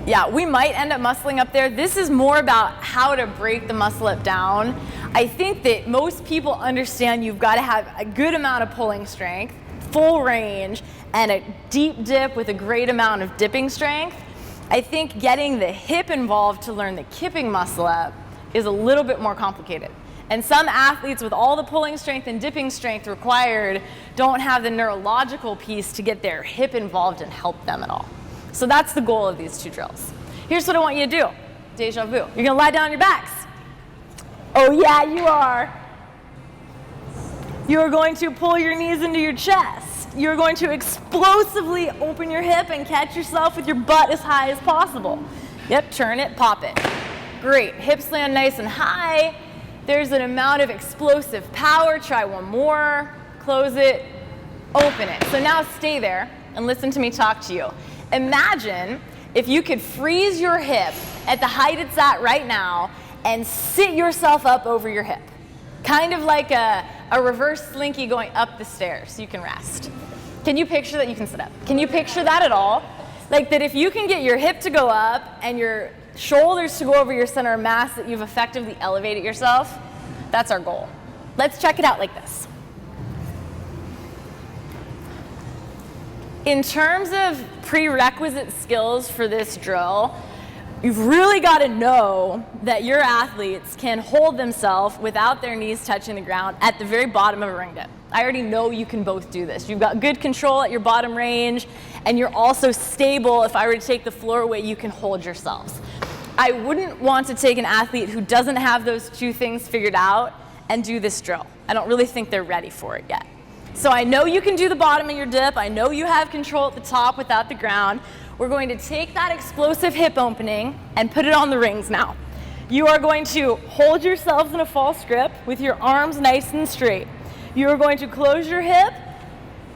Yeah, we might end up muscling up there. This is more about how to break the muscle up down. I think that most people understand you've got to have a good amount of pulling strength, full range, and a deep dip with a great amount of dipping strength. I think getting the hip involved to learn the kipping muscle up is a little bit more complicated. And some athletes with all the pulling strength and dipping strength required don't have the neurological piece to get their hip involved and help them at all. So that's the goal of these two drills. Here's what I want you to do. Deja vu. You're gonna lie down on your backs. Oh yeah, you are. You're going to pull your knees into your chest. You're going to explosively open your hip and catch yourself with your butt as high as possible. Yep, turn it, pop it. Great, hips land nice and high. There's an amount of explosive power. Try one more, close it, open it. So now stay there and listen to me talk to you. Imagine if you could freeze your hip at the height it's at right now and sit yourself up over your hip. Kind of like a reverse slinky going up the stairs so you can rest. Can you picture that? You can sit up. Can you picture that at all? Like that if you can get your hip to go up and your shoulders to go over your center of mass, that you've effectively elevated yourself, that's our goal. Let's check it out like this. In terms of prerequisite skills for this drill, you've really got to know that your athletes can hold themselves without their knees touching the ground at the very bottom of a ring dip. I already know you can both do this. You've got good control at your bottom range, and you're also stable. If I were to take the floor away, you can hold yourselves. I wouldn't want to take an athlete who doesn't have those two things figured out and do this drill. I don't really think they're ready for it yet. So I know you can do the bottom of your dip. I know you have control at the top without the ground. We're going to take that explosive hip opening and put it on the rings now. You are going to hold yourselves in a false grip with your arms nice and straight. You are going to close your hip,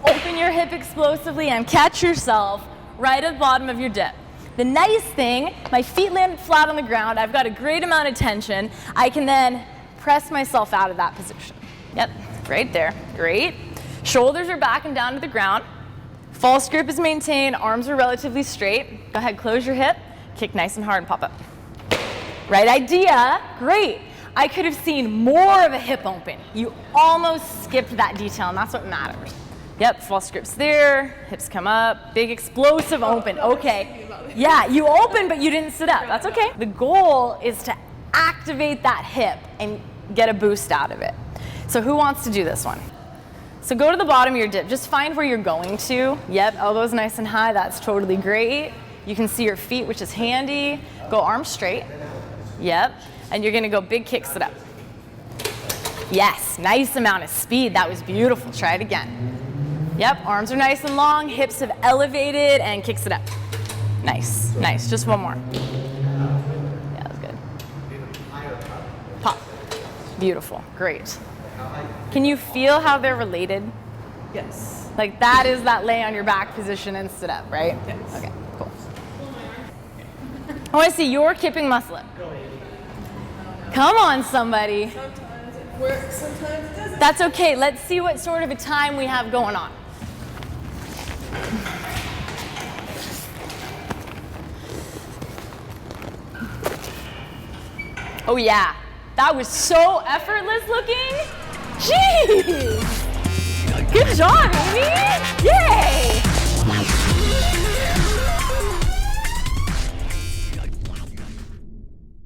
open your hip explosively, and catch yourself right at the bottom of your dip. The nice thing, my feet landed flat on the ground. I've got a great amount of tension. I can then press myself out of that position. Yep, right there. Great. Shoulders are back and down to the ground. False grip is maintained, arms are relatively straight. Go ahead, close your hip, kick nice and hard and pop up. Right idea, great. I could have seen more of a hip open. You almost skipped that detail, and that's what matters. Yep, false grip's there, hips come up, big explosive open, okay. Yeah, you open, but you didn't sit up, that's okay. The goal is to activate that hip and get a boost out of it. So who wants to do this one? So go to the bottom of your dip. Just find where you're going to. Yep, elbows nice and high. That's totally great. You can see your feet, which is handy. Go arms straight. Yep. And you're going to go big kick, sit up. Yes, nice amount of speed. That was beautiful. Try it again. Yep, arms are nice and long. Hips have elevated and kicks it up. Nice, nice. Just one more. Yeah, that was good. Pop. Beautiful. Great. Can you feel how they're related? Yes. Like that is that lay on your back position and sit up, right? Yes. Okay, cool. I want to see your kipping muscle up. Come on, somebody. Sometimes it works, sometimes it doesn't. That's okay. Let's see what sort of a time we have going on. Oh yeah, that was so effortless looking. Jeez! Good job, Amy! Yeah!